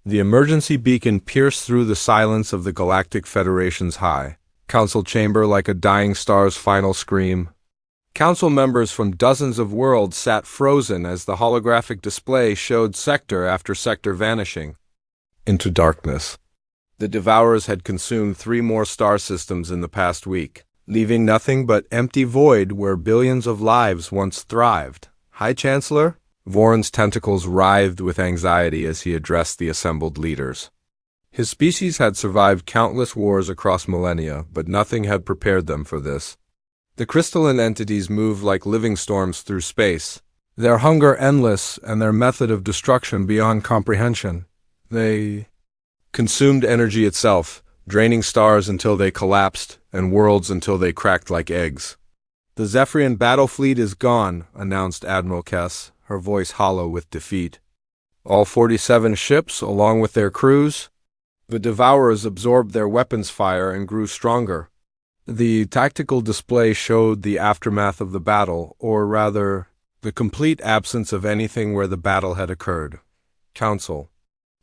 The emergency beacon pierced through the silence of the Galactic Federation's high council chamber like a dying star's final scream. Council members from dozens of worlds sat frozen as the holographic display showed sector after sector vanishing into darkness. The Devourers had consumed 3 more star systems in the past week, leaving nothing but empty void where billions of lives once thrived. High Chancellor? Voron's tentacles writhed with anxiety as he addressed the assembled leaders. His species had survived countless wars across millennia, but nothing had prepared them for this. The crystalline entities moved like living storms through space, their hunger endless and their method of destruction beyond comprehension. They consumed energy itself, draining stars until they collapsed and worlds until they cracked like eggs. "The Zephyrian battle fleet is gone," announced Admiral Kess, her voice hollow with defeat. "All 47 ships, along with their crews." The Devourers absorbed their weapons fire and grew stronger. The tactical display showed the aftermath of the battle, or rather, the complete absence of anything where the battle had occurred. Council.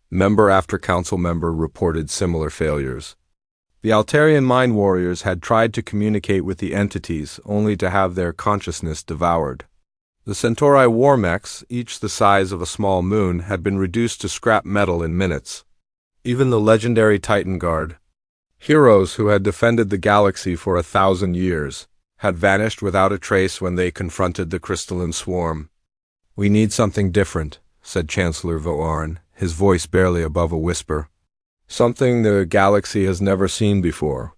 Member after council member reported similar failures. The Altarian Mind Warriors had tried to communicate with the entities, only to have their consciousness devoured. The Centauri war mechs, each the size of a small moon, had been reduced to scrap metal in minutes. Even the legendary Titan Guard, heroes who had defended the galaxy for 1,000 years, had vanished without a trace when they confronted the crystalline swarm. "We need something different," said Chancellor Voron, his voice barely above a whisper. "Something the galaxy has never seen before."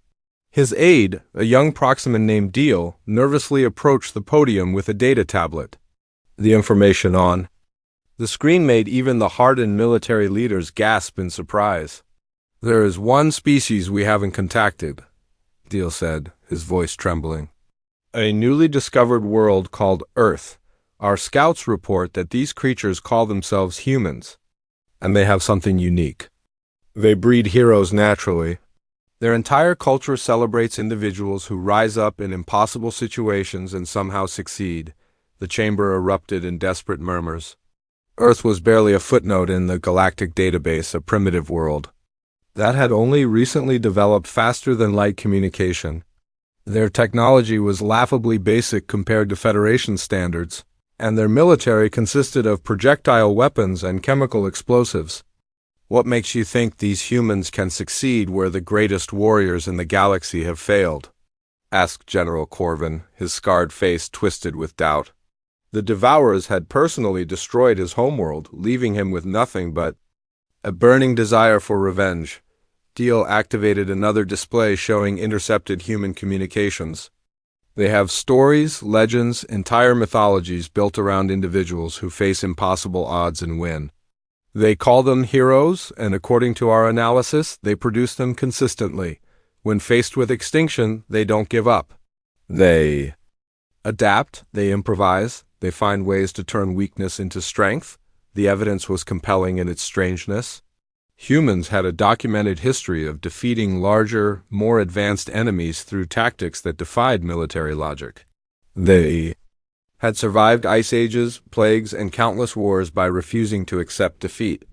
His aide, a young Proximan named Deal, nervously approached the podium with a data tablet. The information on the screen made even the hardened military leaders gasp in surprise. "There is one species we haven't contacted," Deal said, his voice trembling. "A newly discovered world called Earth. Our scouts report that these creatures call themselves humans, and they have something unique. They breed heroes naturally. Their entire culture celebrates individuals who rise up in impossible situations and somehow succeed." The chamber erupted in desperate murmurs. Earth was barely a footnote in the galactic database, a primitive world that had only recently developed faster-than-light communication. Their technology was laughably basic compared to Federation standards, and their military consisted of projectile weapons and chemical explosives. "What makes you think these humans can succeed where the greatest warriors in the galaxy have failed?" asked General Corvin, his scarred face twisted with doubt. The Devourers had personally destroyed his homeworld, leaving him with nothing but a burning desire for revenge. Deal activated another display showing intercepted human communications. "They have stories, legends, entire mythologies built around individuals who face impossible odds and win. They call them heroes, and according to our analysis, they produce them consistently. When faced with extinction, they don't give up. They adapt, they improvise, they find ways to turn weakness into strength." The evidence was compelling in its strangeness. Humans had a documented history of defeating larger, more advanced enemies through tactics that defied military logic. They had survived ice ages, plagues, and countless wars by refusing to accept defeat.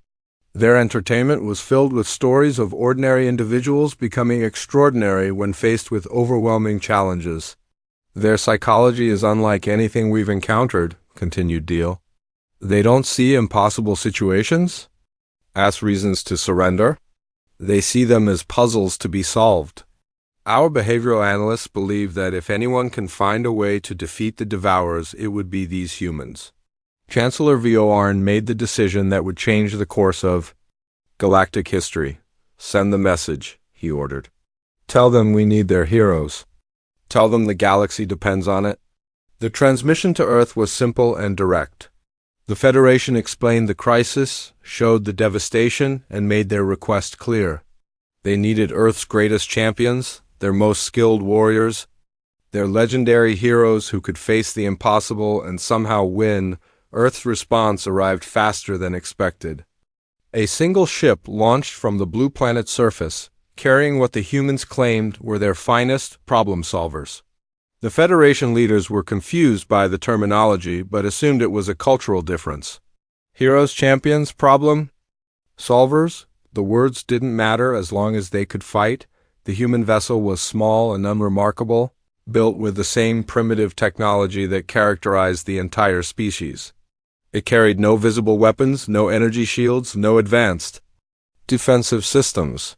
Their entertainment was filled with stories of ordinary individuals becoming extraordinary when faced with overwhelming challenges. "Their psychology is unlike anything we've encountered," continued Deal. "They don't see impossible situations, as reasons to surrender. They see them as puzzles to be solved. Our behavioral analysts believe that if anyone can find a way to defeat the Devourers, it would be these humans." Chancellor Voron made the decision that would change the course of galactic history. "Send the message," he ordered. "Tell them we need their heroes. Tell them the galaxy depends on it." The transmission to Earth was simple and direct. The Federation explained the crisis, showed the devastation, and made their request clear. They needed Earth's greatest champions, their most skilled warriors, their legendary heroes who could face the impossible and somehow win. Earth's response arrived faster than expected. A single ship launched from the blue planet's surface, carrying what the humans claimed were their finest problem solvers. The Federation leaders were confused by the terminology, but assumed it was a cultural difference. "Heroes, champions, problem?" Solvers? The words didn't matter as long as they could fight. The human vessel was small and unremarkable, built with the same primitive technology that characterized the entire species. It carried no visible weapons, no energy shields, no advanced defensive systems.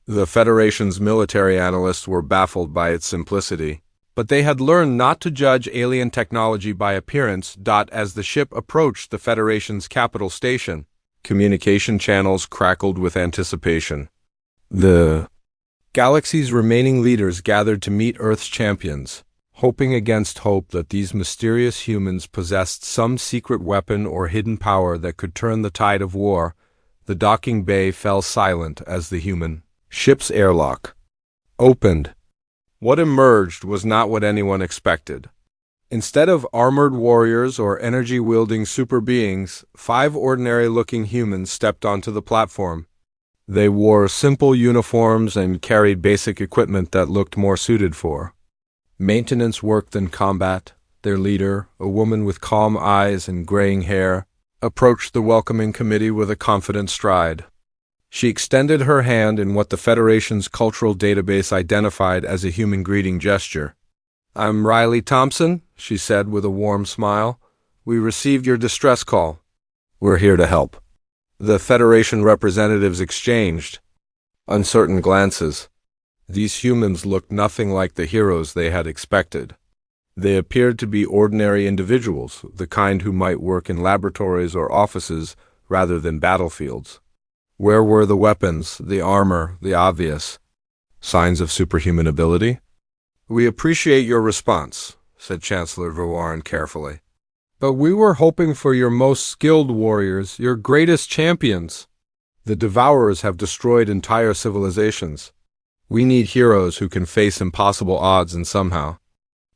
The Federation's military analysts were baffled by its simplicity, but they had learned not to judge alien technology by appearance. As the ship approached the Federation's capital station, communication channels crackled with anticipation. The galaxy's remaining leaders gathered to meet Earth's champions, hoping against hope that these mysterious humans possessed some secret weapon or hidden power that could turn the tide of war. The docking bay fell silent as the human ship's airlock opened. What emerged was not what anyone expected. Instead of armored warriors or energy-wielding super beings, 5 ordinary-looking humans stepped onto the platform. They wore simple uniforms and carried basic equipment that looked more suited for maintenance work than combat. Their leader, a woman with calm eyes and graying hair, approached the welcoming committee with a confident stride. She extended her hand in what the Federation's cultural database identified as a human greeting gesture. "I'm Riley Thompson," she said with a warm smile. "We received your distress call. We're here to help." The Federation representatives exchanged uncertain glances. These humans looked nothing like the heroes they had expected. They appeared to be ordinary individuals, the kind who might work in laboratories or offices rather than battlefields. Where were the weapons, the armor, the obvious signs of superhuman ability? "We appreciate your response," said Chancellor Verwarren carefully. "But we were hoping for your most skilled warriors, your greatest champions. The Devourers have destroyed entire civilizations. We need heroes who can face impossible odds and somehow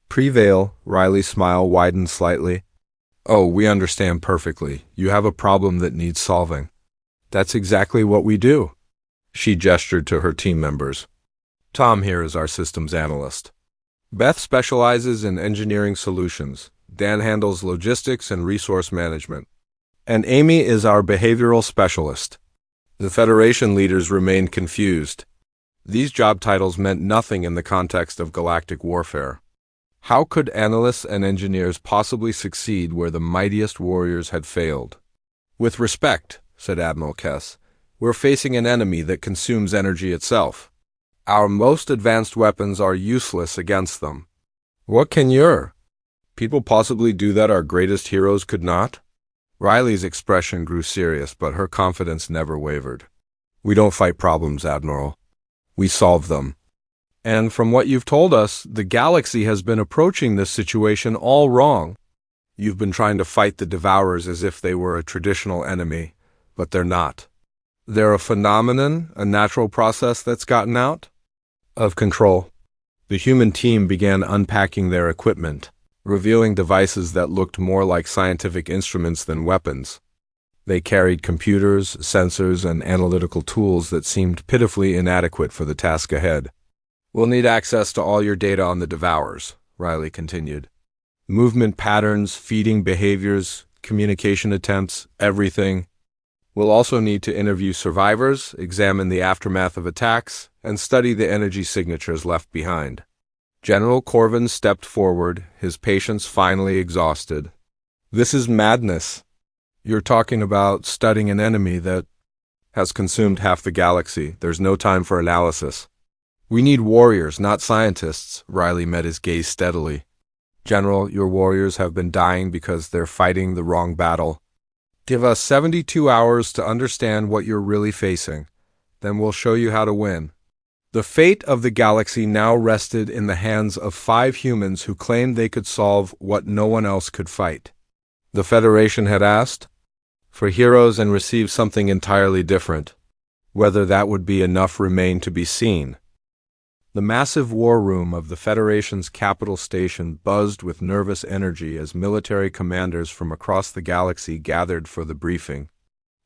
prevail." Riley's smile widened slightly. "Oh, we understand perfectly. You have a problem that needs solving. That's exactly what we do." She gestured to her team members. "Tom here is our systems analyst. Beth specializes in engineering solutions. Dan handles logistics and resource management. And Amy is our behavioral specialist." The Federation leaders remained confused. These job titles meant nothing in the context of galactic warfare. How could analysts and engineers possibly succeed where the mightiest warriors had failed? "With respect," said Admiral Kess, "we're facing an enemy that consumes energy itself. Our most advanced weapons are useless against them." "What can your people possibly do that our greatest heroes could not?" Riley's expression grew serious, but her confidence never wavered. "We don't fight problems, Admiral. We solve them. And from what you've told us, the galaxy has been approaching this situation all wrong. You've been trying to fight the Devourers as if they were a traditional enemy, but they're not. They're a phenomenon, a natural process that's gotten out of control." The human team began unpacking their equipment, revealing devices that looked more like scientific instruments than weapons. They carried computers, sensors, and analytical tools that seemed pitifully inadequate for the task ahead. "We'll need access to all your data on the Devourers," Riley continued. "Movement patterns, feeding behaviors, communication attempts, everything. We'll also need to interview survivors, examine the aftermath of attacks, and study the energy signatures left behind." General Corvin stepped forward, his patience finally exhausted. "This is madness. You're talking about studying an enemy that has consumed half the galaxy. There's no time for analysis. We need warriors, not scientists." Riley met his gaze steadily. "General, your warriors have been dying because they're fighting the wrong battle. Give us 72 hours to understand what you're really facing. Then we'll show you how to win." The fate of the galaxy now rested in the hands of 5 humans who claimed they could solve what no one else could fight. The Federation had asked for heroes and received something entirely different. Whether that would be enough remained to be seen. The massive war room of the Federation's capital station buzzed with nervous energy as military commanders from across the galaxy gathered for the briefing.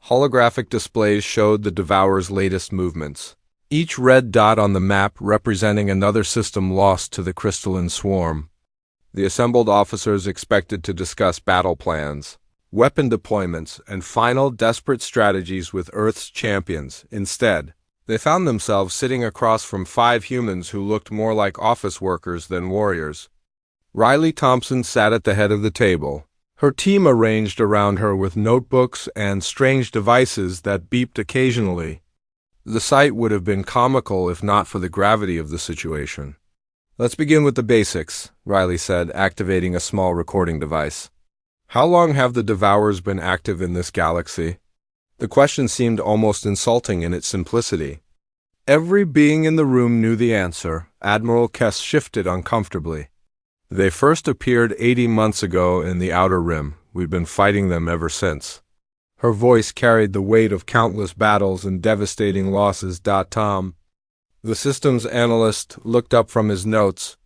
Holographic displays showed the Devourer's latest movements, each red dot on the map representing another system lost to the crystalline swarm. The assembled officers expected to discuss battle plans, weapon deployments, and final desperate strategies with Earth's champions. Instead, they found themselves sitting across from 5 humans who looked more like office workers than warriors. Riley Thompson sat at the head of the table, her team arranged around her with notebooks and strange devices that beeped occasionally. The sight would have been comical if not for the gravity of the situation. "Let's begin with the basics," Riley said, activating a small recording device. "How long have the Devourers been active in this galaxy?" The question seemed almost insulting in its simplicity. Every being in the room knew the answer. Admiral Kess shifted uncomfortably. "They first appeared 80 months ago in the Outer Rim. We've been fighting them ever since." Her voice carried the weight of countless battles and devastating losses. Tom, the systems analyst, looked up from his notes.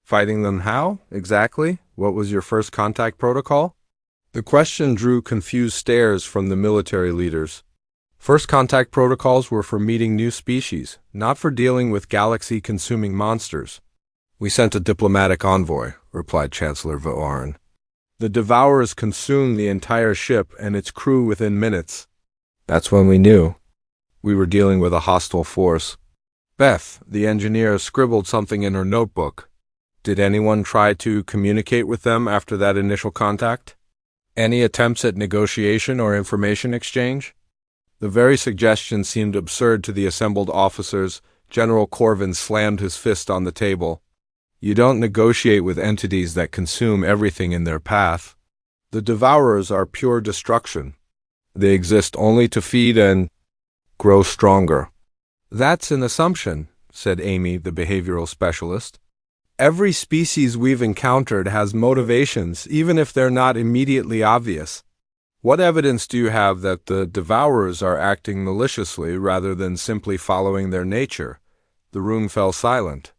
"Fighting them how, exactly? What was your first contact protocol?" The question drew confused stares from the military leaders. First contact protocols were for meeting new species, not for dealing with galaxy-consuming monsters. "We sent a diplomatic envoy," replied Chancellor Va'arin. "The Devourers consumed the entire ship and its crew within minutes. That's when we knew we were dealing with a hostile force." Beth, the engineer, scribbled something in her notebook. "Did anyone try to communicate with them after that initial contact? Any attempts at negotiation or information exchange?" The very suggestion seemed absurd to the assembled officers. General Corvin slammed his fist on the table. "You don't negotiate with entities that consume everything in their path. The Devourers are pure destruction. They exist only to feed and grow stronger." "That's an assumption," said Amy, the behavioral specialist. "Every species we've encountered has motivations, even if they're not immediately obvious. What evidence do you have that the Devourers are acting maliciously rather than simply following their nature?" The room fell silent.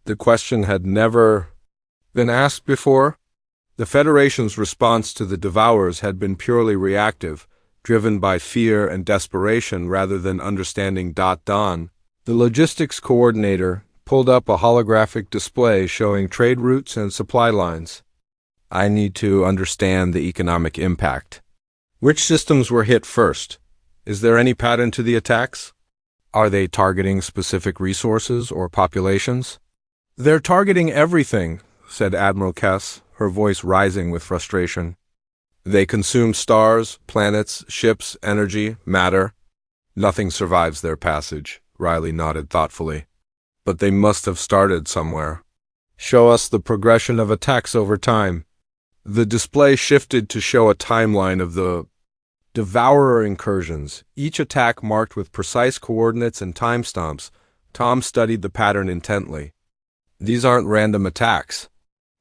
The question had never been asked before. The Federation's response to the Devourers had been purely reactive, driven by fear and desperation rather than understanding. Don, the logistics coordinator, pulled up a holographic display showing trade routes and supply lines. "I need to understand the economic impact. Which systems were hit first? Is there any pattern to the attacks? Are they targeting specific resources or populations?" "They're targeting everything," said Admiral Kess, her voice rising with frustration. "They consume stars, planets, ships, energy, matter. Nothing survives their passage," Riley nodded thoughtfully. "But they must have started somewhere. Show us the progression of attacks over time." The display shifted to show a timeline of the Devourer incursions, each attack marked with precise coordinates and timestamps. Tom studied the pattern intently. "These aren't random attacks.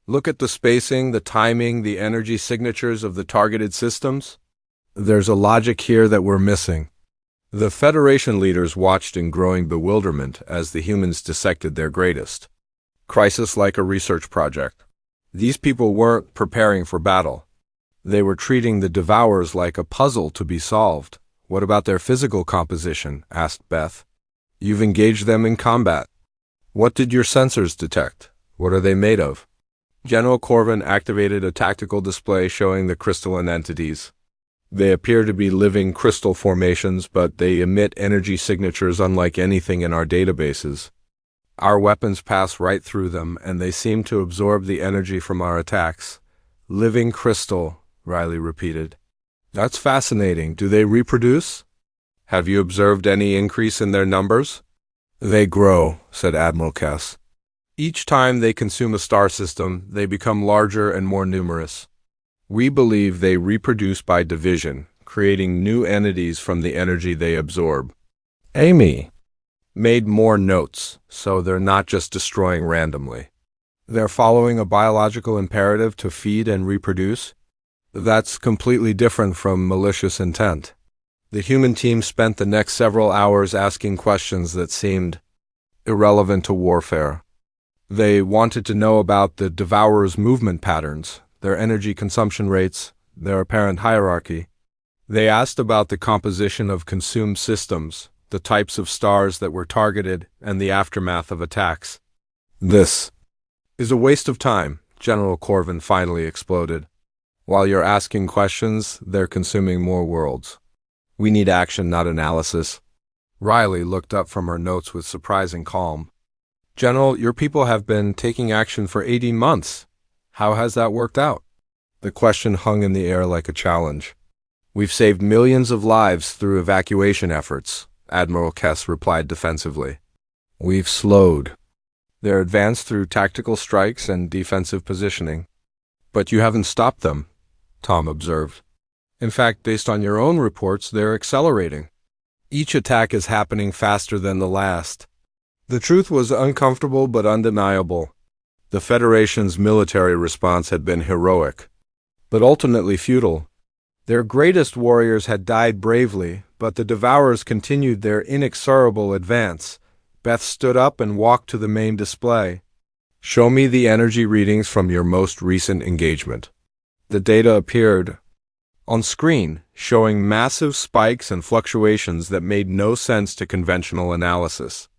Look at the spacing, the timing, the energy signatures of the targeted systems. There's a logic here that we're missing." The Federation leaders watched in growing bewilderment as the humans dissected their greatest crisis like a research project. These people weren't preparing for battle. They were treating the Devourers like a puzzle to be solved. "What about their physical composition?" asked Beth. "You've engaged them in combat. What did your sensors detect? What are they made of?" General Corvin activated a tactical display showing the crystalline entities. "They appear to be living crystal formations, but they emit energy signatures unlike anything in our databases. Our weapons pass right through them, and they seem to absorb the energy from our attacks." "Living crystal," Riley repeated. "That's fascinating. Do they reproduce? Have you observed any increase in their numbers?" "They grow," said Admiral Kess. "Each time they consume a star system, they become larger and more numerous. We believe they reproduce by division, creating new entities from the energy they absorb." Amy made more notes, so they're not just destroying randomly. They're following a biological imperative to feed and reproduce. That's completely different from malicious intent. The human team spent the next several hours asking questions that seemed irrelevant to warfare. They wanted to know about the Devourers' movement patterns, their energy consumption rates, their apparent hierarchy. They asked about the composition of consumed systems, the types of stars that were targeted, and the aftermath of attacks. "This is a waste of time," General Corvin finally exploded. While you're asking questions, they're consuming more worlds. We need action, not analysis. Riley looked up from her notes with surprising calm. General, your people have been taking action for 18 months. How has that worked out? The question hung in the air like a challenge. We've saved millions of lives through evacuation efforts, Admiral Kess replied defensively. We've slowed their advance through tactical strikes and defensive positioning. But you haven't stopped them, Tom observed. In fact, based on your own reports, they're accelerating. Each attack is happening faster than the last. The truth was uncomfortable but undeniable. The Federation's military response had been heroic, but ultimately futile. Their greatest warriors had died bravely, but the Devourers continued their inexorable advance. Beth stood up and walked to the main display. Show me the energy readings from your most recent engagement. The data appeared on screen, showing massive spikes and fluctuations that made no sense to conventional analysis.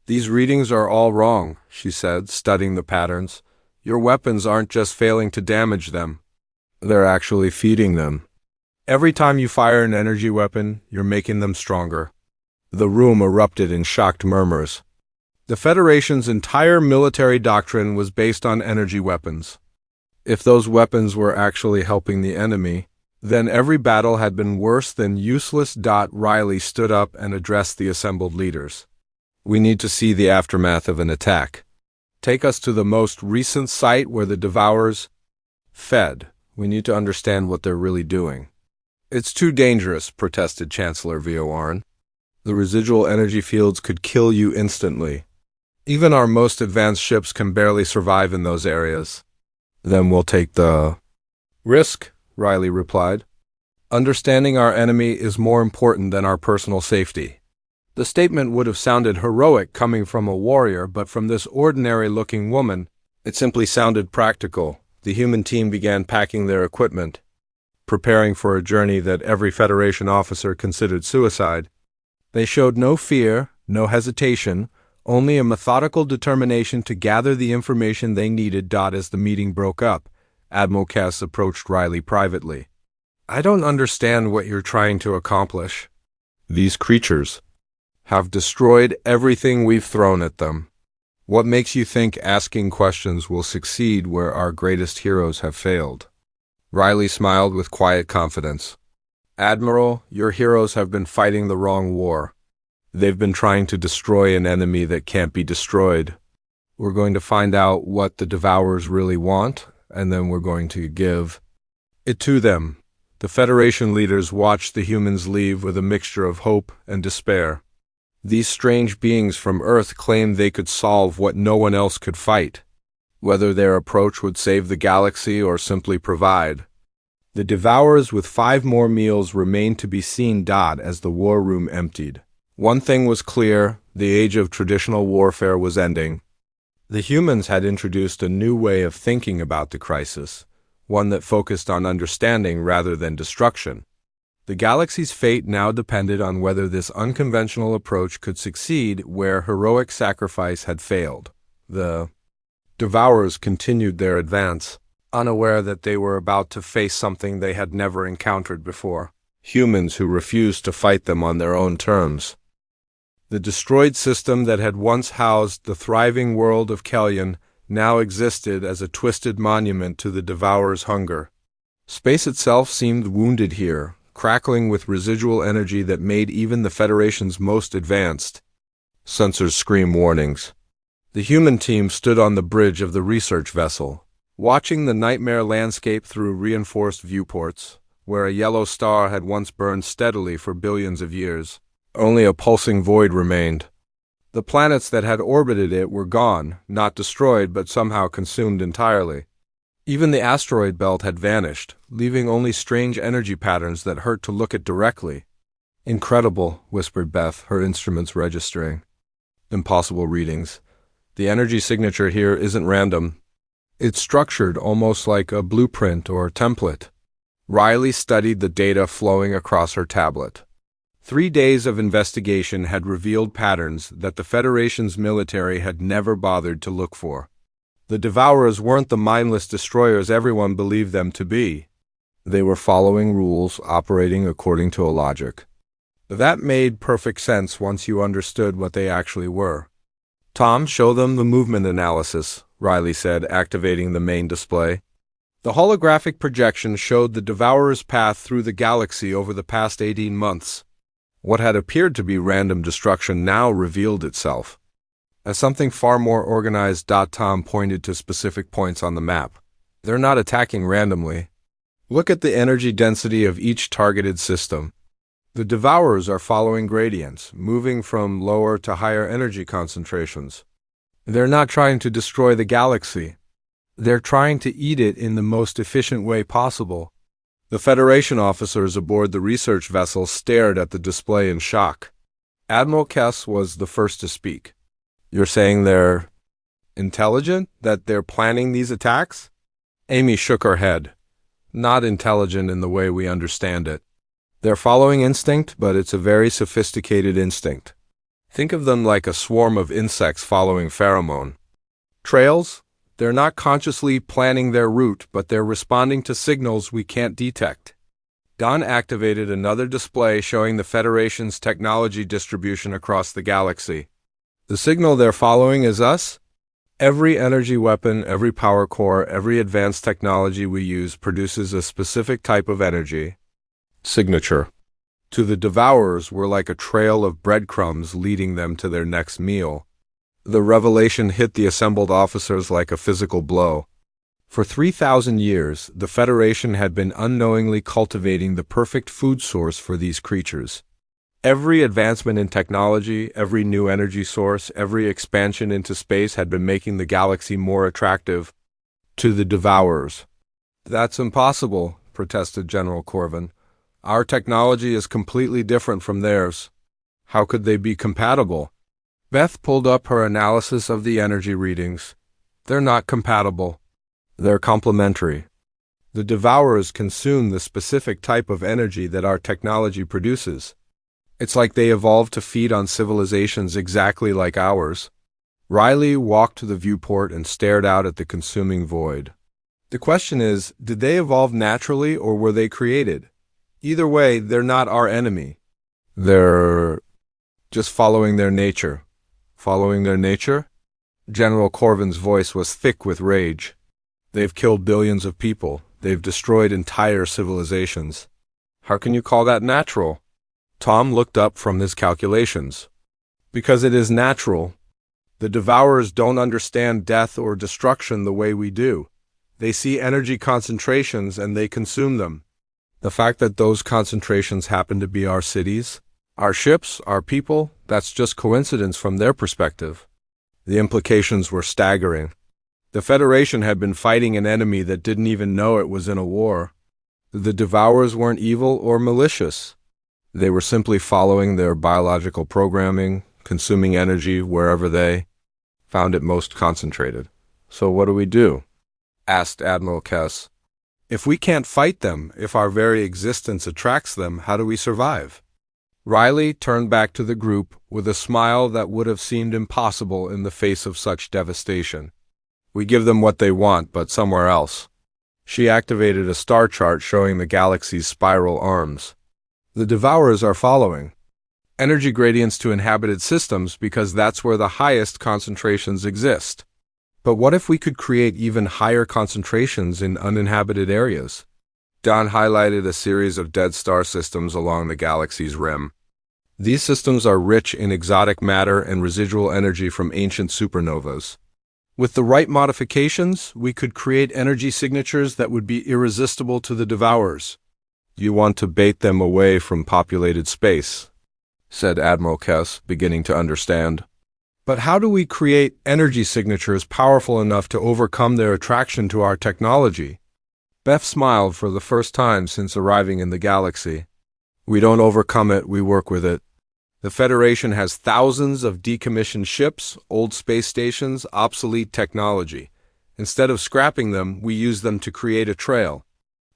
These readings are all wrong, she said, studying the patterns. Your weapons aren't just failing to damage them. They're actually feeding them. Every time you fire an energy weapon, you're making them stronger. The room erupted in shocked murmurs. The Federation's entire military doctrine was based on energy weapons. If those weapons were actually helping the enemy, then every battle had been worse than useless. Riley stood up and addressed the assembled leaders. We need to see the aftermath of an attack. Take us to the most recent site where the Devourers fed. We need to understand what they're really doing. It's too dangerous, protested Chancellor Vioarn. The residual energy fields could kill you instantly. Even our most advanced ships can barely survive in those areas. Then we'll take the risk, Riley replied. Understanding our enemy is more important than our personal safety. The statement would have sounded heroic coming from a warrior, but from this ordinary-looking woman, it simply sounded practical. The human team began packing their equipment, preparing for a journey that every Federation officer considered suicide. They showed no fear, no hesitation, only a methodical determination to gather the information they needed. As the meeting broke up, Admiral Kess approached Riley privately. I don't understand what you're trying to accomplish. These creatures have destroyed everything we've thrown at them. What makes you think asking questions will succeed where our greatest heroes have failed? Riley smiled with quiet confidence. Admiral, your heroes have been fighting the wrong war. They've been trying to destroy an enemy that can't be destroyed. We're going to find out what the Devourers really want, and then we're going to give it to them. The Federation leaders watched the humans leave with a mixture of hope and despair. These strange beings from Earth claimed they could solve what no one else could fight, whether their approach would save the galaxy or simply provide. The Devourers with 5 more meals remained to be seen. As the war room emptied. One thing was clear, the age of traditional warfare was ending. The humans had introduced a new way of thinking about the crisis, one that focused on understanding rather than destruction. The galaxy's fate now depended on whether this unconventional approach could succeed where heroic sacrifice had failed. The Devourers continued their advance, unaware that they were about to face something they had never encountered before. Humans who refused to fight them on their own terms. The destroyed system that had once housed the thriving world of Kellyan now existed as a twisted monument to the Devourers' hunger. Space itself seemed wounded here, crackling with residual energy that made even the Federation's most advanced sensors scream warnings. The human team stood on the bridge of the research vessel, watching the nightmare landscape through reinforced viewports, where a yellow star had once burned steadily for billions of years. Only a pulsing void remained. The planets that had orbited it were gone, not destroyed but somehow consumed entirely. Even the asteroid belt had vanished, leaving only strange energy patterns that hurt to look at directly. Incredible, whispered Beth, her instruments registering. Impossible readings. The energy signature here isn't random. It's structured almost like a blueprint or template. Riley studied the data flowing across her tablet. 3 days of investigation had revealed patterns that the Federation's military had never bothered to look for. The Devourers weren't the mindless destroyers everyone believed them to be. They were following rules, operating according to a logic. That made perfect sense once you understood what they actually were. Tom, show them the movement analysis, Riley said, activating the main display. The holographic projection showed the Devourer's path through the galaxy over the past 18 months. What had appeared to be random destruction now revealed itself as something far more organized. Tom pointed to specific points on the map. They're not attacking randomly. Look at the energy density of each targeted system. The Devourers are following gradients, moving from lower to higher energy concentrations. They're not trying to destroy the galaxy. They're trying to eat it in the most efficient way possible. The Federation officers aboard the research vessel stared at the display in shock. Admiral Kess was the first to speak. You're saying they're intelligent? That they're planning these attacks? Amy shook her head. Not intelligent in the way we understand it. They're following instinct, but it's a very sophisticated instinct. Think of them like a swarm of insects following pheromone trails. They're not consciously planning their route, but they're responding to signals we can't detect. Don activated another display showing the Federation's technology distribution across the galaxy. The signal they're following is us. Every energy weapon, every power core, every advanced technology we use produces a specific type of energy signature. To the Devourers, we're like a trail of breadcrumbs leading them to their next meal. The revelation hit the assembled officers like a physical blow. For 3,000 years, the Federation had been unknowingly cultivating the perfect food source for these creatures. Every advancement in technology, every new energy source, every expansion into space had been making the galaxy more attractive to the Devourers. That's impossible, protested General Corvin. Our technology is completely different from theirs. How could they be compatible? Beth pulled up her analysis of the energy readings. They're not compatible. They're complementary. The Devourers consume the specific type of energy that our technology produces. It's like they evolved to feed on civilizations exactly like ours. Riley walked to the viewport and stared out at the consuming void. The question is, did they evolve naturally or were they created? Either way, they're not our enemy. They're just following their nature. Following their nature? General Corvin's voice was thick with rage. They've killed billions of people. They've destroyed entire civilizations. How can you call that natural? Tom looked up from his calculations. Because it is natural. The Devourers don't understand death or destruction the way we do. They see energy concentrations and they consume them. The fact that those concentrations happen to be our cities, our ships, our people, that's just coincidence from their perspective. The implications were staggering. The Federation had been fighting an enemy that didn't even know it was in a war. The Devourers weren't evil or malicious. They were simply following their biological programming, consuming energy wherever they found it most concentrated. So what do we do? Asked Admiral Kess. If we can't fight them, if our very existence attracts them, how do we survive? Riley turned back to the group with a smile that would have seemed impossible in the face of such devastation. We give them what they want, but somewhere else. She activated a star chart showing the galaxy's spiral arms. The Devourers are following energy gradients to inhabited systems because that's where the highest concentrations exist. But what if we could create even higher concentrations in uninhabited areas? Don highlighted a series of dead star systems along the galaxy's rim. These systems are rich in exotic matter and residual energy from ancient supernovas. With the right modifications, we could create energy signatures that would be irresistible to the Devourers. You want to bait them away from populated space, said Admiral Kess, beginning to understand. But how do we create energy signatures powerful enough to overcome their attraction to our technology? Beth smiled for the first time since arriving in the galaxy. We don't overcome it, we work with it. The Federation has thousands of decommissioned ships, old space stations, obsolete technology. Instead of scrapping them, we use them to create a trail.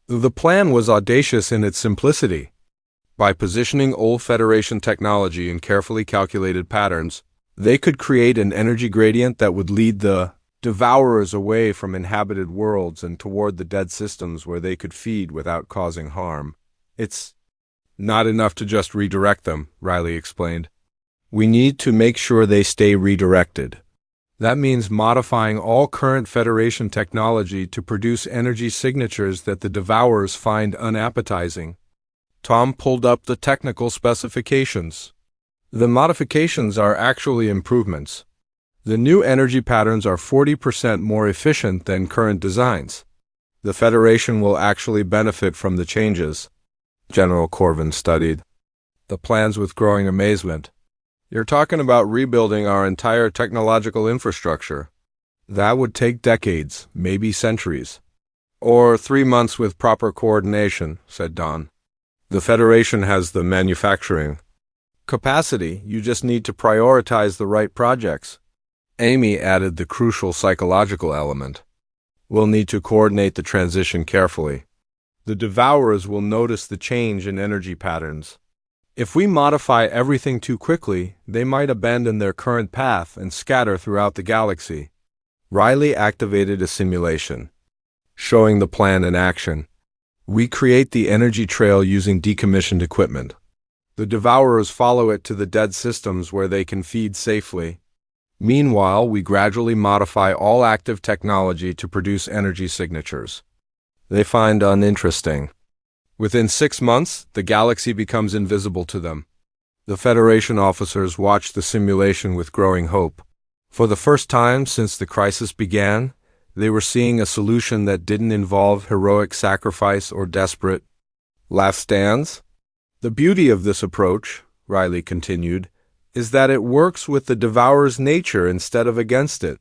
The plan was audacious in its simplicity. By positioning old Federation technology in carefully calculated patterns, they could create an energy gradient that would lead the Devourers away from inhabited worlds and toward the dead systems where they could feed without causing harm. It's not enough to just redirect them, Riley explained. We need to make sure they stay redirected. That means modifying all current Federation technology to produce energy signatures that the Devourers find unappetizing. Tom pulled up the technical specifications. The modifications are actually improvements. The new energy patterns are 40% more efficient than current designs. The Federation will actually benefit from the changes. General Corvin studied the plans with growing amazement. You're talking about rebuilding our entire technological infrastructure. That would take decades, maybe centuries. Or 3 months with proper coordination, said Don. The Federation has the manufacturing capacity. You just need to prioritize the right projects. Amy added the crucial psychological element. We'll need to coordinate the transition carefully. The Devourers will notice the change in energy patterns. If we modify everything too quickly, they might abandon their current path and scatter throughout the galaxy. Riley activated a simulation, showing the plan in action. We create the energy trail using decommissioned equipment. The Devourers follow it to the dead systems where they can feed safely. Meanwhile, we gradually modify all active technology to produce energy signatures they find uninteresting. Within 6 months, the galaxy becomes invisible to them. The Federation officers watch the simulation with growing hope. For the first time since the crisis began, they were seeing a solution that didn't involve heroic sacrifice or desperate last stands. The beauty of this approach, Riley continued, is that it works with the Devourer's nature instead of against it.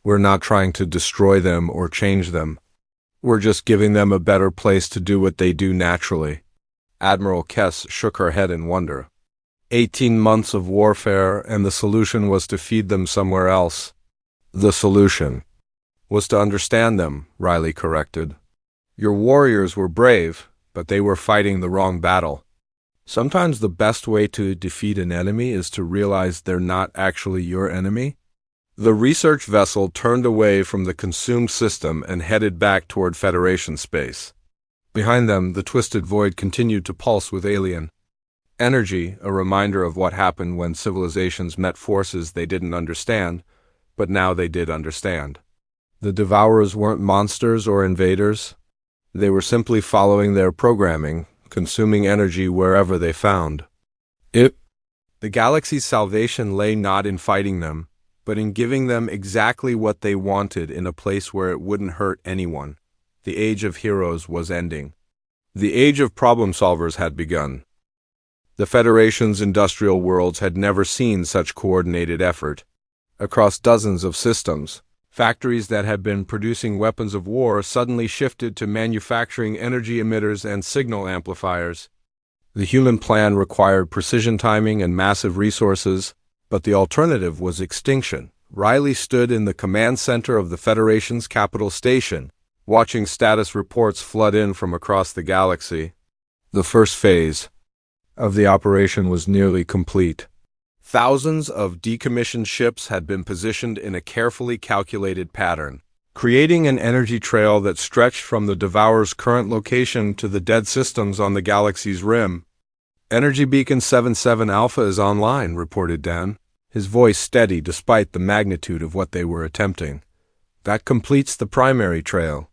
We're not trying to destroy them or change them. We're just giving them a better place to do what they do naturally. Admiral Kess shook her head in wonder. 18 months of warfare, and the solution was to feed them somewhere else. The solution was to understand them, Riley corrected. Your warriors were brave, but they were fighting the wrong battle. Sometimes the best way to defeat an enemy is to realize they're not actually your enemy. The research vessel turned away from the consumed system and headed back toward Federation space. Behind them, the twisted void continued to pulse with alien energy, a reminder of what happened when civilizations met forces they didn't understand, but now they did understand. The Devourers weren't monsters or invaders. They were simply following their programming, consuming energy wherever they found it. The galaxy's salvation lay not in fighting them, but in giving them exactly what they wanted in a place where it wouldn't hurt anyone. The age of heroes was ending. The age of problem solvers had begun. The Federation's industrial worlds had never seen such coordinated effort. Across dozens of systems, factories that had been producing weapons of war suddenly shifted to manufacturing energy emitters and signal amplifiers. The human plan required precision timing and massive resources, but the alternative was extinction. Riley stood in the command center of the Federation's capital station, watching status reports flood in from across the galaxy. The first phase of the operation was nearly complete. Thousands of decommissioned ships had been positioned in a carefully calculated pattern, creating an energy trail that stretched from the Devourer's current location to the dead systems on the galaxy's rim. Energy Beacon 77 Alpha is online, reported Dan, his voice steady despite the magnitude of what they were attempting. That completes the primary trail.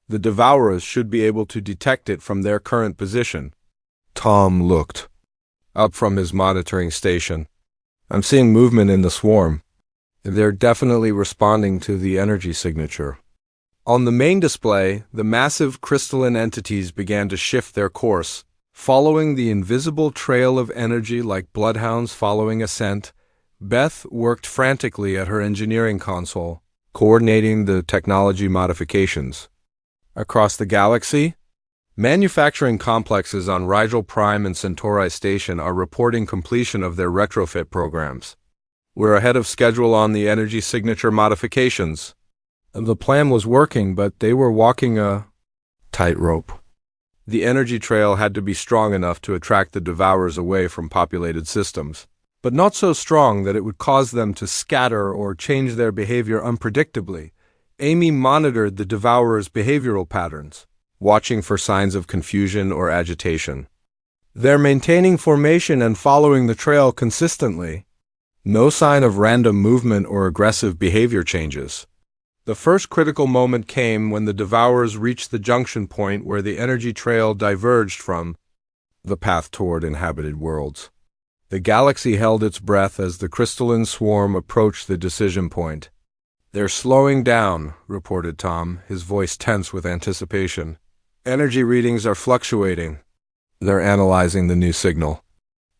The Devourers should be able to detect it from their current position. Tom looked up from his monitoring station. I'm seeing movement in the swarm. They're definitely responding to the energy signature. On the main display, the massive crystalline entities began to shift their course, following the invisible trail of energy like bloodhounds following a scent. Beth worked frantically at her engineering console, coordinating the technology modifications. Across the galaxy, manufacturing complexes on Rigel Prime and Centauri Station are reporting completion of their retrofit programs. We're ahead of schedule on the energy signature modifications. The plan was working, but they were walking a tightrope. The energy trail had to be strong enough to attract the Devourers away from populated systems. but not so strong that it would cause them to scatter or change their behavior unpredictably. Amy monitored the devourers' behavioral patterns, watching for signs of confusion or agitation. They're maintaining formation and following the trail consistently. No sign of random movement or aggressive behavior changes. The first critical moment came when the devourers reached the junction point where the energy trail diverged from the path toward inhabited worlds. The galaxy held its breath as the crystalline swarm approached the decision point. "They're slowing down," reported Tom, his voice tense with anticipation. "Energy readings are fluctuating." They're analyzing the new signal.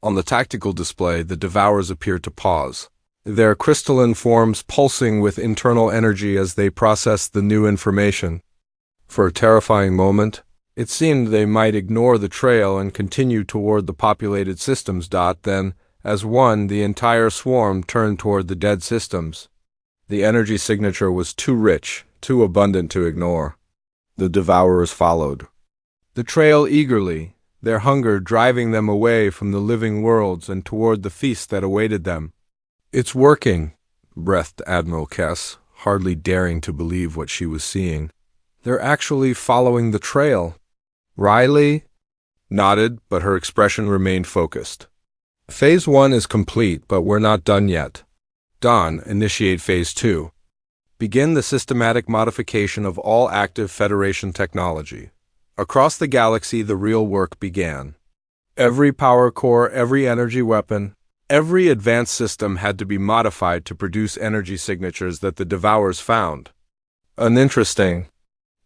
On the tactical display, the devourers appeared to pause, their crystalline forms pulsing with internal energy as they processed the new information. For a terrifying moment, it seemed they might ignore the trail and continue toward the populated systems. Then, as one, the entire swarm turned toward the dead systems. The energy signature was too rich, too abundant to ignore. The devourers followed the trail eagerly, their hunger driving them away from the living worlds and toward the feast that awaited them. "It's working," breathed Admiral Kess, hardly daring to believe what she was seeing. "They're actually following the trail." Riley nodded, but her expression remained focused. "Phase 1 is complete, but we're not done yet. Don, initiate Phase 2. Begin the systematic modification of all active Federation technology. Across the galaxy, the real work began. Every power core, every energy weapon, every advanced system had to be modified to produce energy signatures that the devourers found. Uninteresting.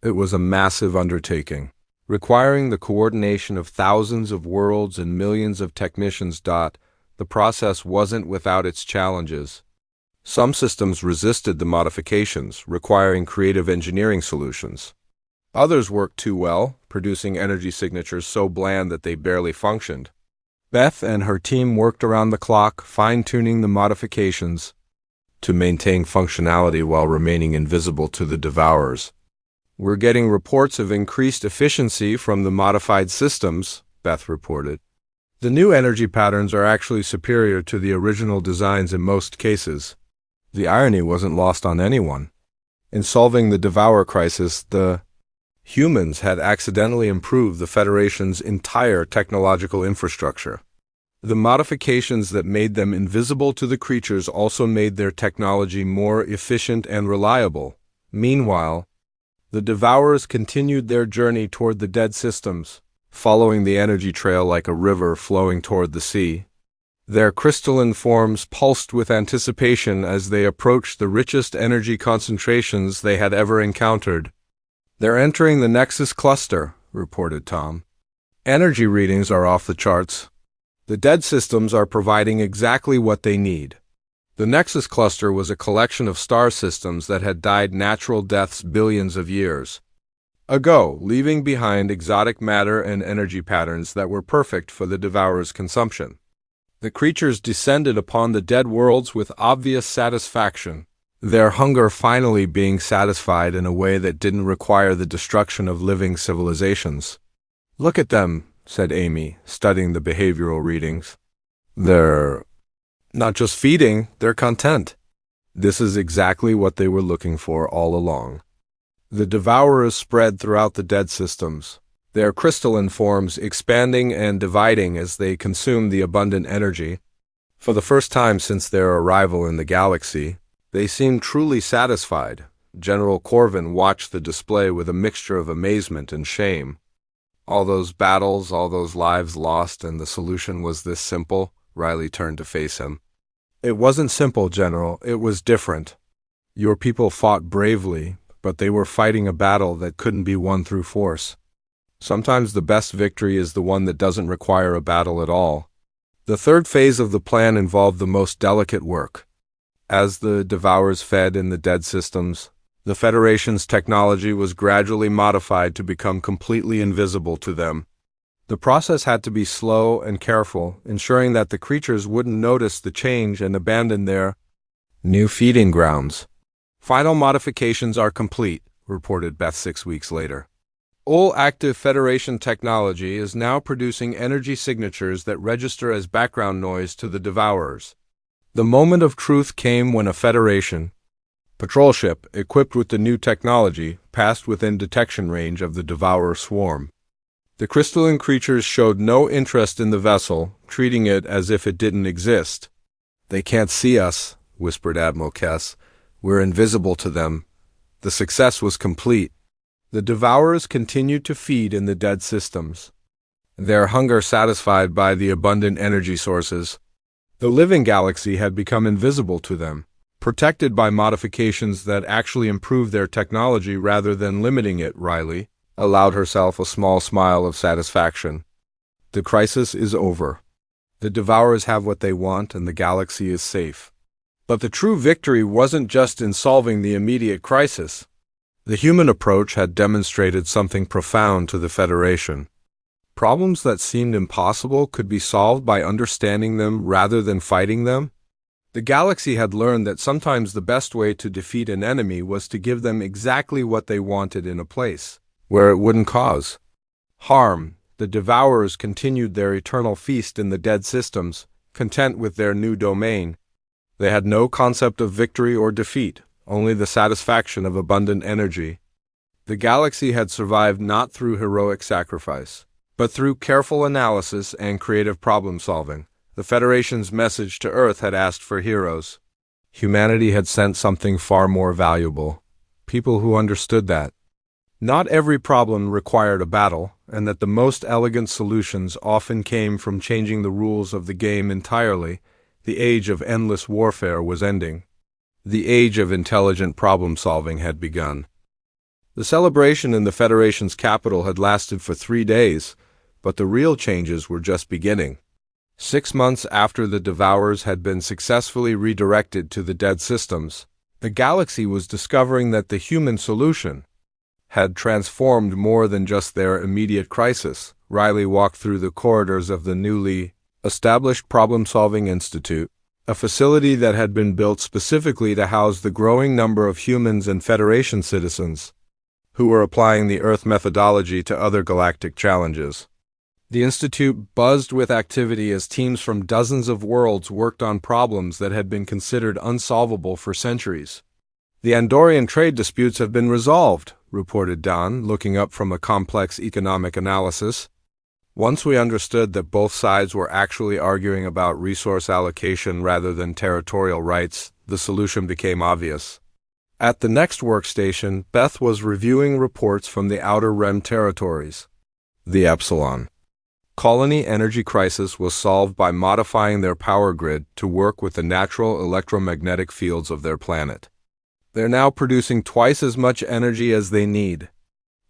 It was a massive undertaking, requiring the coordination of thousands of worlds and millions of technicians. The process wasn't without its challenges. Some systems resisted the modifications, requiring creative engineering solutions. Others worked too well, producing energy signatures so bland that they barely functioned. Beth and her team worked around the clock, fine-tuning the modifications to maintain functionality while remaining invisible to the devourers. "We're getting reports of increased efficiency from the modified systems," Beth reported. "The new energy patterns are actually superior to the original designs in most cases." The irony wasn't lost on anyone. In solving the devourer crisis, the humans had accidentally improved the Federation's entire technological infrastructure. The modifications that made them invisible to the creatures also made their technology more efficient and reliable. Meanwhile, the devourers continued their journey toward the dead systems, following the energy trail like a river flowing toward the sea. Their crystalline forms pulsed with anticipation as they approached the richest energy concentrations they had ever encountered. "They're entering the Nexus cluster," reported Tom. "Energy readings are off the charts. The dead systems are providing exactly what they need." The Nexus cluster was a collection of star systems that had died natural deaths billions of years ago, leaving behind exotic matter and energy patterns that were perfect for the devourer's consumption. The creatures descended upon the dead worlds with obvious satisfaction, their hunger finally being satisfied in a way that didn't require the destruction of living civilizations. "Look at them," said Amy, studying the behavioral readings. "They're not just feeding, they're content." This is exactly what they were looking for all along. The devourers spread throughout the dead systems, their crystalline forms expanding and dividing as they consumed the abundant energy. For the first time since their arrival in the galaxy, they seemed truly satisfied. General Corvin watched the display with a mixture of amazement and shame. All those battles, all those lives lost, and the solution was this simple. Riley turned to face him. "It wasn't simple, General. It was different. Your people fought bravely, but they were fighting a battle that couldn't be won through force. Sometimes the best victory is the one that doesn't require a battle at all." The third phase of the plan involved the most delicate work. As the devourers fed in the dead systems, the Federation's technology was gradually modified to become completely invisible to them. The process had to be slow and careful, ensuring that the creatures wouldn't notice the change and abandon their new feeding grounds. "Final modifications are complete," reported Beth 6 weeks later. All active Federation technology is now producing energy signatures that register as background noise to the Devourers. The moment of truth came when a Federation patrol ship, equipped with the new technology, passed within detection range of the Devourer swarm. The crystalline creatures showed no interest in the vessel, treating it as if it didn't exist. "They can't see us," whispered Admiral Kess. "We're invisible to them." The success was complete. The Devourers continued to feed in the dead systems, their hunger satisfied by the abundant energy sources. The living galaxy had become invisible to them, protected by modifications that actually improved their technology rather than limiting it. Riley allowed herself a small smile of satisfaction. The crisis is over. The Devourers have what they want and the galaxy is safe. But the true victory wasn't just in solving the immediate crisis. The human approach had demonstrated something profound to the Federation. Problems that seemed impossible could be solved by understanding them rather than fighting them. The galaxy had learned that sometimes the best way to defeat an enemy was to give them exactly what they wanted in a place where it wouldn't cause harm. The Devourers continued their eternal feast in the dead systems, content with their new domain. They had no concept of victory or defeat, only the satisfaction of abundant energy. The galaxy had survived not through heroic sacrifice, but through careful analysis and creative problem-solving. The Federation's message to Earth had asked for heroes. Humanity had sent something far more valuable. People who understood that not every problem required a battle, and that the most elegant solutions often came from changing the rules of the game entirely. The age of endless warfare was ending. The age of intelligent problem-solving had begun. The celebration in the Federation's capital had lasted for 3 days, but the real changes were just beginning. 6 months after the Devourers had been successfully redirected to the dead systems, the galaxy was discovering that the human solution had transformed more than just their immediate crisis. Riley walked through the corridors of the newly established Problem-Solving Institute, a facility that had been built specifically to house the growing number of humans and Federation citizens who were applying the Earth methodology to other galactic challenges. The Institute buzzed with activity as teams from dozens of worlds worked on problems that had been considered unsolvable for centuries. "The Andorian trade disputes have been resolved," reported Don, looking up from a complex economic analysis. "Once we understood that both sides were actually arguing about resource allocation rather than territorial rights, the solution became obvious." At the next workstation, Beth was reviewing reports from the Outer Rim territories. The Epsilon colony energy crisis was solved by modifying their power grid to work with the natural electromagnetic fields of their planet. They're now producing twice as much energy as they need.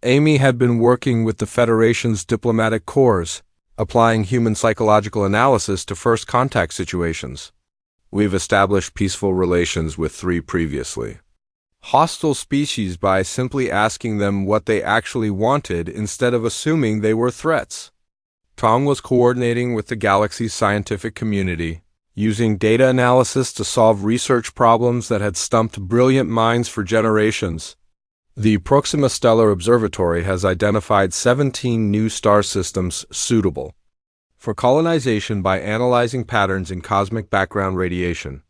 Amy had been working with the Federation's diplomatic corps, applying human psychological analysis to first contact situations. "We've established peaceful relations with 3 previously hostile species by simply asking them what they actually wanted instead of assuming they were threats." Tom was coordinating with the galaxy's scientific community, using data analysis to solve research problems that had stumped brilliant minds for generations. The Proxima Stellar Observatory has identified 17 new star systems suitable for colonization by analyzing patterns in cosmic background radiation.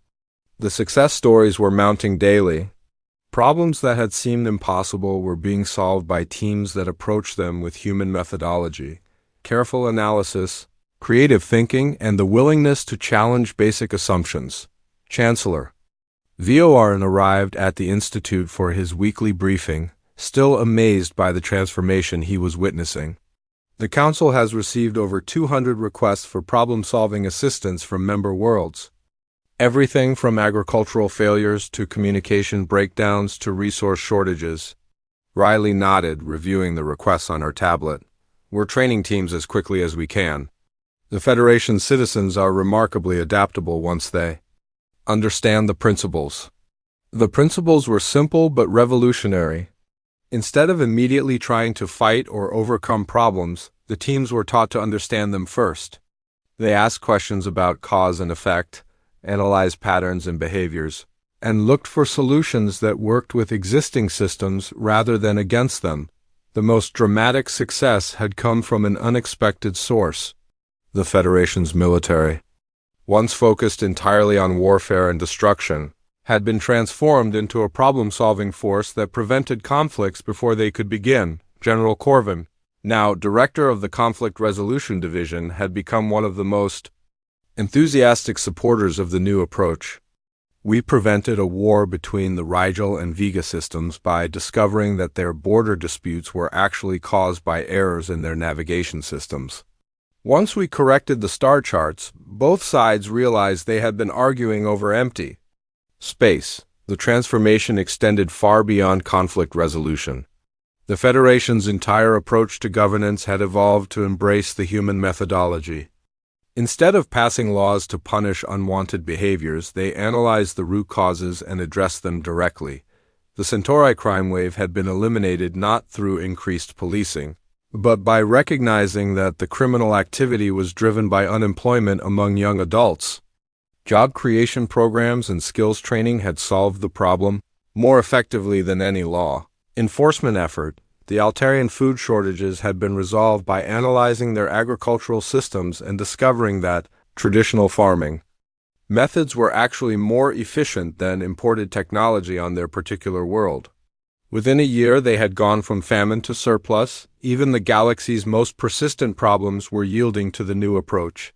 The success stories were mounting daily. Problems that had seemed impossible were being solved by teams that approached them with human methodology, careful analysis, creative thinking, and the willingness to challenge basic assumptions. Chancellor Vorin arrived at the Institute for his weekly briefing, still amazed by the transformation he was witnessing. The Council has received over 200 requests for problem-solving assistance from member worlds. Everything from agricultural failures to communication breakdowns to resource shortages. Riley nodded, reviewing the requests on her tablet. "We're training teams as quickly as we can. The Federation citizens are remarkably adaptable once they understand the principles." The principles were simple but revolutionary. Instead of immediately trying to fight or overcome problems, the teams were taught to understand them first. They asked questions about cause and effect, analyzed patterns and behaviors, and looked for solutions that worked with existing systems rather than against them. The most dramatic success had come from an unexpected source: the Federation's military. Once focused entirely on warfare and destruction, had been transformed into a problem-solving force that prevented conflicts before they could begin. General Corvin, now director of the Conflict Resolution Division, had become one of the most enthusiastic supporters of the new approach. We prevented a war between the Rigel and Vega systems by discovering that their border disputes were actually caused by errors in their navigation systems. Once we corrected the star charts, both sides realized they had been arguing over empty space. The transformation extended far beyond conflict resolution. The Federation's entire approach to governance had evolved to embrace the human methodology. Instead of passing laws to punish unwanted behaviors, they analyzed the root causes and addressed them directly. The Centauri crime wave had been eliminated not through increased policing, but by recognizing that the criminal activity was driven by unemployment among young adults. Job creation programs and skills training had solved the problem more effectively than any law enforcement effort. The Altarian food shortages had been resolved by analyzing their agricultural systems and discovering that traditional farming methods were actually more efficient than imported technology on their particular world. Within a year, they had gone from famine to surplus. Even the galaxy's most persistent problems were yielding to the new approach.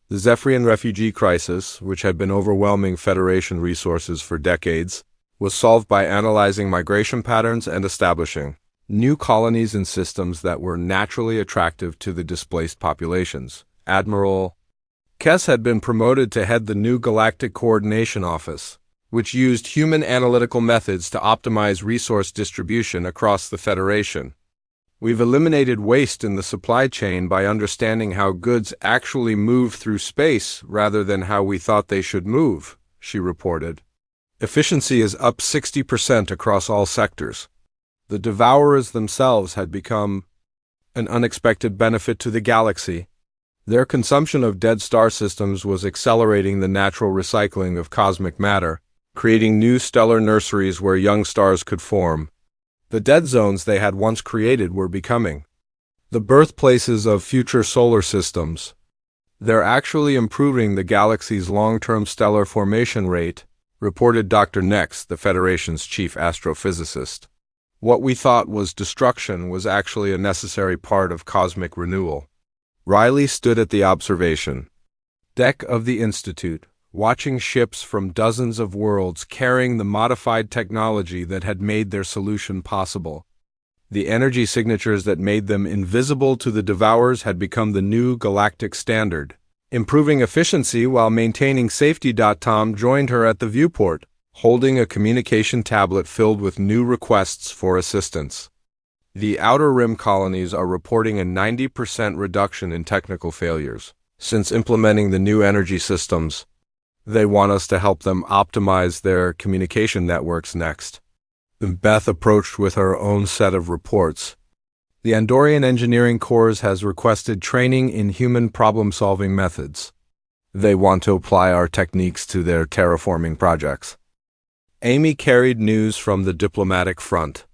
The Zephyrian refugee crisis, which had been overwhelming Federation resources for decades, was solved by analyzing migration patterns and establishing new colonies and systems that were naturally attractive to the displaced populations. Admiral Kess had been promoted to head the new Galactic Coordination Office, which used human analytical methods to optimize resource distribution across the Federation. We've eliminated waste in the supply chain by understanding how goods actually move through space rather than how we thought they should move, she reported. Efficiency is up 60% across all sectors. The Devourers themselves had become an unexpected benefit to the galaxy. Their consumption of dead star systems was accelerating the natural recycling of cosmic matter, creating new stellar nurseries where young stars could form. The dead zones they had once created were becoming the birthplaces of future solar systems. They're actually improving the galaxy's long-term stellar formation rate, reported Dr. Nex, the Federation's chief astrophysicist. What we thought was destruction was actually a necessary part of cosmic renewal. Riley stood at the observation deck of the Institute, watching ships from dozens of worlds carrying the modified technology that had made their solution possible. The energy signatures that made them invisible to the Devourers had become the new galactic standard. Improving efficiency while maintaining safety. Tom joined her at the viewport, holding a communication tablet filled with new requests for assistance. The Outer Rim colonies are reporting a 90% reduction in technical failures. Since implementing the new energy systems, they want us to help them optimize their communication networks next. Beth approached with her own set of reports. The Andorian Engineering Corps has requested training in human problem-solving methods. They want to apply our techniques to their terraforming projects. Amy carried news from the diplomatic front.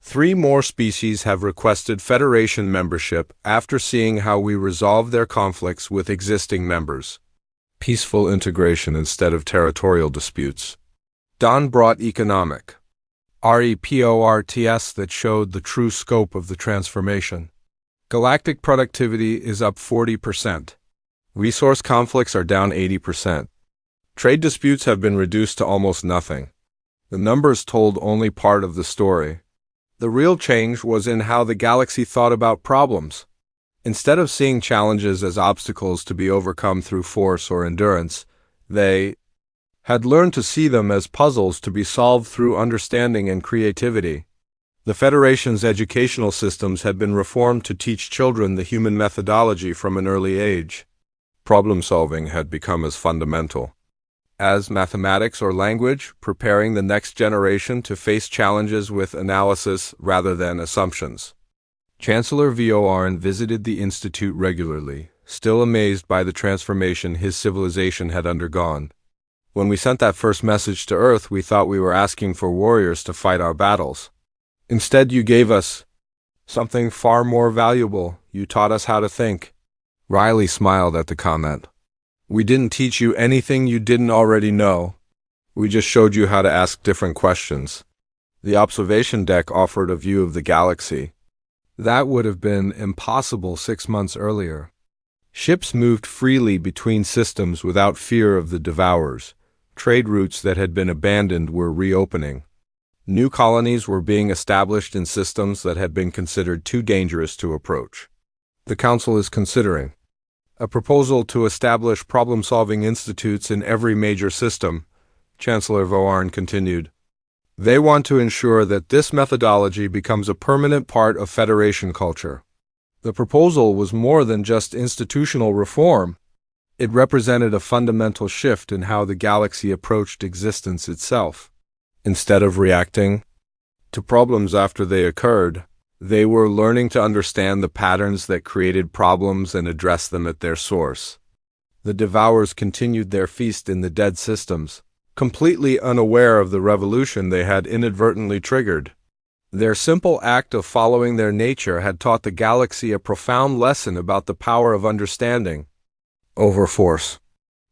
3 more species have requested Federation membership after seeing how we resolve their conflicts with existing members. Peaceful integration instead of territorial disputes. Don brought economic reports that showed the true scope of the transformation. Galactic productivity is up 40%. Resource conflicts are down 80%. Trade disputes have been reduced to almost nothing. The numbers told only part of the story. The real change was in how the galaxy thought about problems. Instead of seeing challenges as obstacles to be overcome through force or endurance, they had learned to see them as puzzles to be solved through understanding and creativity. The Federation's educational systems had been reformed to teach children the human methodology from an early age. Problem-solving had become as fundamental as mathematics or language, preparing the next generation to face challenges with analysis rather than assumptions. Chancellor Vorn visited the Institute regularly, still amazed by the transformation his civilization had undergone. When we sent that first message to Earth, we thought we were asking for warriors to fight our battles. Instead, you gave us Something far more valuable. You taught us how to think. Riley smiled at the comment. We didn't teach you anything you didn't already know. We just showed you how to ask different questions. The observation deck offered a view of the galaxy. That would have been impossible 6 months earlier. Ships moved freely between systems without fear of the devourers. Trade routes that had been abandoned were reopening. New colonies were being established in systems that had been considered too dangerous to approach. The Council is considering a proposal to establish problem-solving institutes in every major system, Chancellor Voarn continued. They want to ensure that this methodology becomes a permanent part of Federation culture. The proposal was more than just institutional reform. It represented a fundamental shift in how the galaxy approached existence itself. Instead of reacting to problems after they occurred, they were learning to understand the patterns that created problems and address them at their source. The Devourers continued their feast in the dead systems, completely unaware of the revolution they had inadvertently triggered. Their simple act of following their nature had taught the galaxy a profound lesson about the power of understanding over force.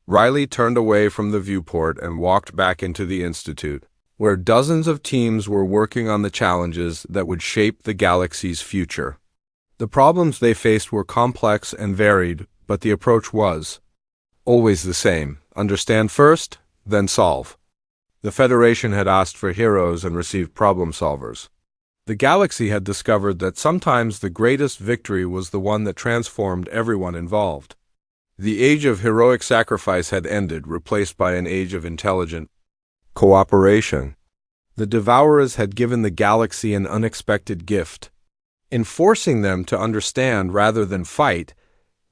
Riley turned away from the viewport and walked back into the Institute, where dozens of teams were working on the challenges that would shape the galaxy's future. The problems they faced were complex and varied, but the approach was always the same: understand first, then solve. The Federation had asked for heroes and received problem solvers. The galaxy had discovered that sometimes the greatest victory was the one that transformed everyone involved. The age of heroic sacrifice had ended, replaced by an age of intelligent cooperation. The Devourers had given the galaxy an unexpected gift. In forcing them to understand rather than fight,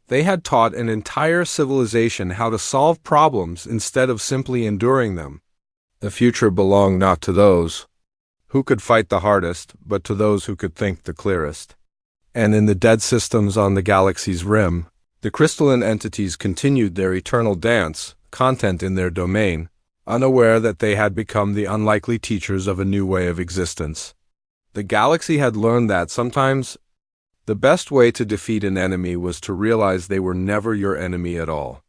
they had taught an entire civilization how to solve problems instead of simply enduring them. The future belonged not to those who could fight the hardest, but to those who could think the clearest. And in the dead systems on the galaxy's rim, the crystalline entities continued their eternal dance, content in their domain, unaware that they had become the unlikely teachers of a new way of existence. The galaxy had learned that sometimes the best way to defeat an enemy was to realize they were never your enemy at all.